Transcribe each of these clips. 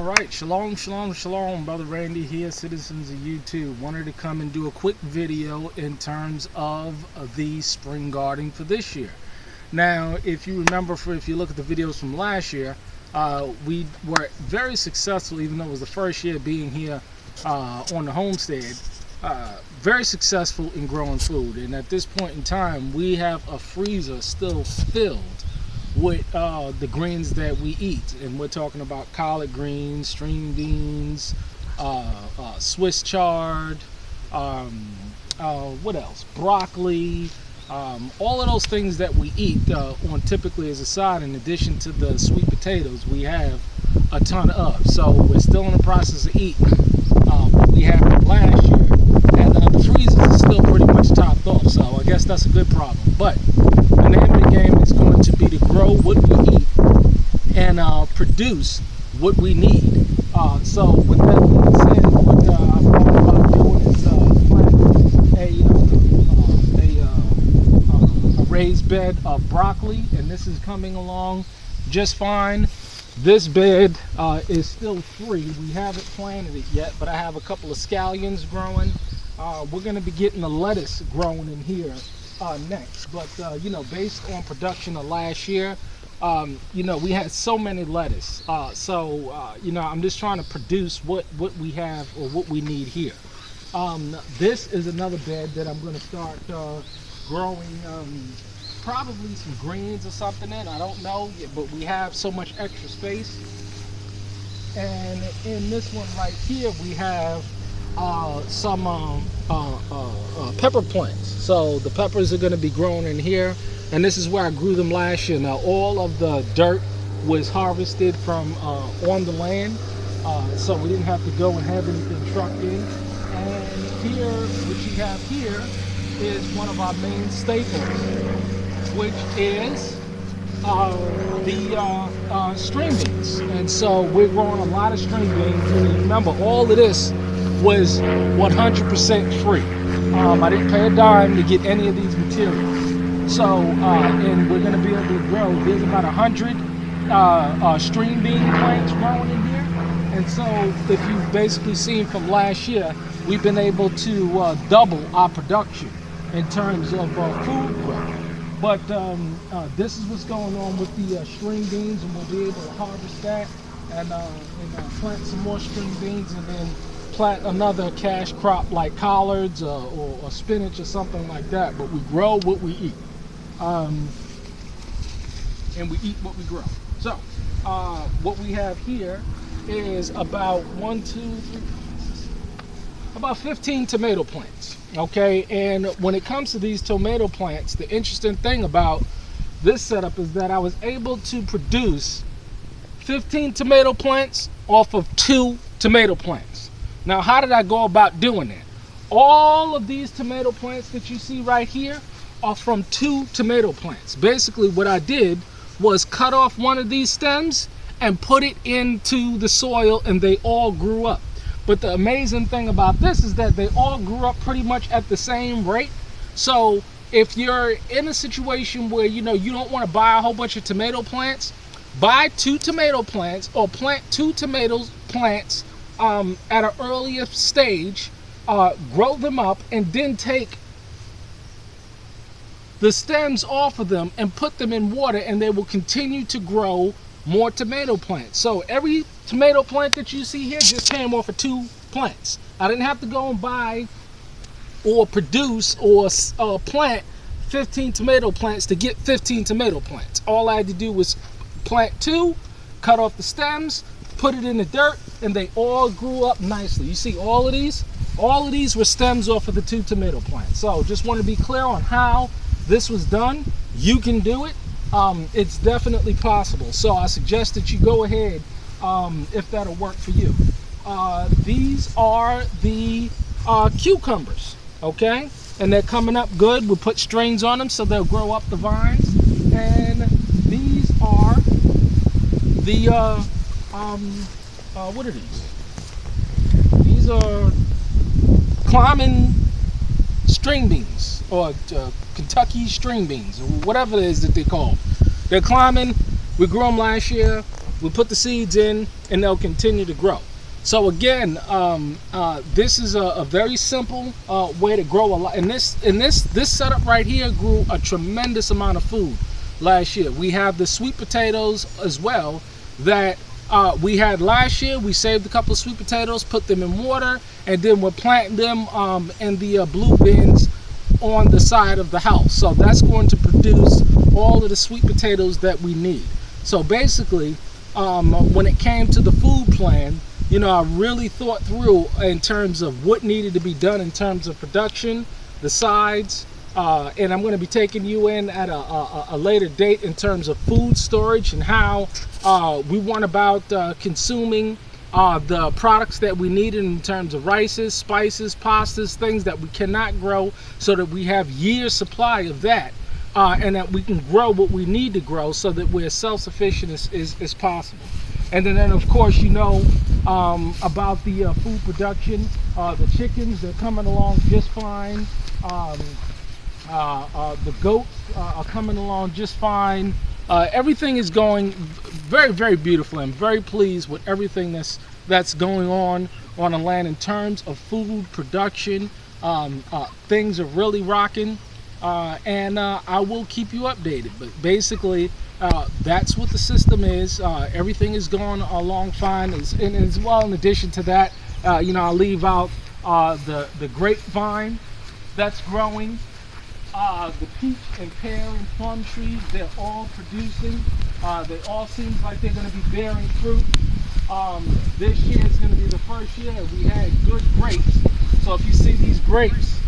Alright, shalom, shalom, shalom. Brother Randy here, citizens of YouTube. Wanted to come and do a quick video in terms of the spring gardening for this year. Now, if you remember, if you look at the videos from last year, we were very successful, even though it was the first year being here on the homestead, very successful in growing food. And at this point in time, we have a freezer still filled with the greens that we eat, and we're talking about collard greens, string beans, Swiss chard, what else? Broccoli, all of those things that we eat on typically as a side, in addition to the sweet potatoes, we have a ton of. So we're still in the process of eating what we had last year, and the freezer is still pretty much topped off. So I guess that's a good problem. But the name of the game is going to be to grow what we eat and produce what we need. So with that being said, what I'm going about doing is plant a raised bed of broccoli, and this is coming along just fine. This bed is still free. We haven't planted it yet, but I have a couple of scallions growing. We're going to be getting the lettuce growing in here next. But you know, based on production of last year, you know, we had so many lettuce. You know, I'm just trying to produce what we have or what we need here. This is another bed that I'm going to start growing probably some greens or something in. I don't know, but we have so much extra space. And in this one right here, we have some pepper plants. So the peppers are going to be growing in here, and this is where I grew them last year. Now all of the dirt was harvested from on the land, so we didn't have to go and have anything trucked in. And here, what you have here is one of our main staples, which is the string beans. And so we're growing a lot of string beans. And remember, all of this was 100% free. I didn't pay a dime to get any of these materials. So, and we're going to be able to grow. There's about 100 string bean plants growing in here. And so, if you've basically seen from last year, we've been able to double our production in terms of food growth. But this is what's going on with the string beans, and we'll be able to harvest that and plant some more string beans, and then plant another cash crop like collards or spinach or something like that. But we grow what we eat, and we eat what we grow. So what we have here is about about 15 tomato plants. Okay, and when it comes to these tomato plants, the interesting thing about this setup is that I was able to produce 15 tomato plants off of 2 tomato plants. Now, how did I go about doing that? All of these tomato plants that you see right here are from 2 tomato plants. Basically, what I did was cut off one of these stems and put it into the soil, and they all grew up. But the amazing thing about this is that they all grew up pretty much at the same rate. So if you're in a situation where, you know, you don't want to buy a whole bunch of tomato plants, buy 2 tomato plants, or plant 2 tomato plants at an earlier stage, grow them up, and then take the stems off of them and put them in water, and they will continue to grow more tomato plants. So every tomato plant that you see here just came off of 2 plants. I didn't have to go and buy or produce or plant 15 tomato plants to get 15 tomato plants. All I had to do was plant 2, cut off the stems, put it in the dirt, and they all grew up nicely. You see all of these? All of these were stems off of the 2 tomato plants. So just want to be clear on how this was done. You can do it. It's definitely possible. So I suggest that you go ahead if that'll work for you. These are the cucumbers, okay? And they're coming up good. We'll put strings on them so they'll grow up the vines. And these are the, what are these? These are climbing string beans, or Kentucky string beans, or whatever it is that they call. They're climbing. We grew them last year. we put the seeds in, and they'll continue to grow. So again, this is a very simple way to grow a lot. And this setup right here grew a tremendous amount of food last year. We have the sweet potatoes as well that we had last year. We saved a couple of sweet potatoes, put them in water, and then we're planting them in the blue bins on the side of the house. So that's going to produce all of the sweet potatoes that we need. So basically, when it came to the food plan, you know, I really thought through in terms of what needed to be done in terms of production, the sides, and I'm going to be taking you in at a later date in terms of food storage and how we went about consuming the products that we needed in terms of rices, spices, pastas, things that we cannot grow, so that we have years supply of that, and that we can grow what we need to grow so that we're self-sufficient as possible. And then of course, you know, about the food production, the chickens, they're coming along just fine. The goats are coming along just fine. Everything is going very, very beautiful. I'm very pleased with everything that's going on the land in terms of food production. Things are really rocking, and I will keep you updated. But basically, that's what the system is. Everything is going along fine, and as well, in addition to that, you know, I'll leave out the grapevine that's growing. The peach and pear and plum trees, they're all producing. They all seem like they're going to be bearing fruit. This year is going to be the first year we had good grapes. So if you see these grapes,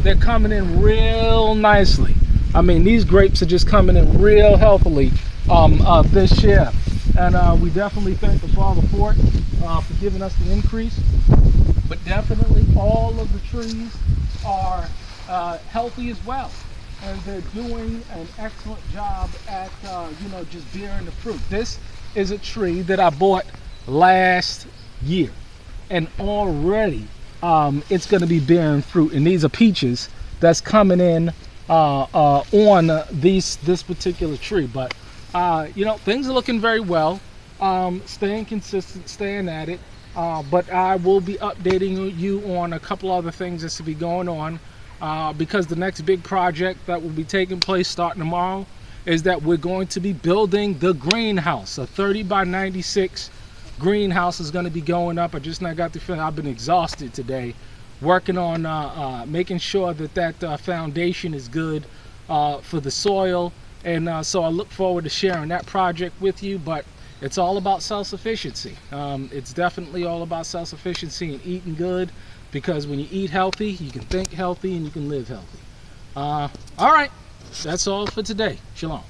they're coming in real nicely. I mean, these grapes are just coming in real healthily this year. And we definitely thank the Father for it, for giving us the increase. But definitely all of the trees are healthy as well, and they're doing an excellent job at you know, just bearing the fruit. This is a tree that I bought last year, and already it's going to be bearing fruit. And these are peaches that's coming in on this particular tree. But you know, things are looking very well. Staying consistent, staying at it. But I will be updating you on a couple other things that's to be going on. Because the next big project that will be taking place starting tomorrow is that we're going to be building the greenhouse. A 30 by 96 greenhouse is going to be going up. I just now got the feeling I've been exhausted today working on making sure that foundation is good for the soil. And so I look forward to sharing that project with you. But it's all about self-sufficiency. It's definitely all about self-sufficiency and eating good. Because when you eat healthy, you can think healthy and you can live healthy. All right, that's all for today. Shalom.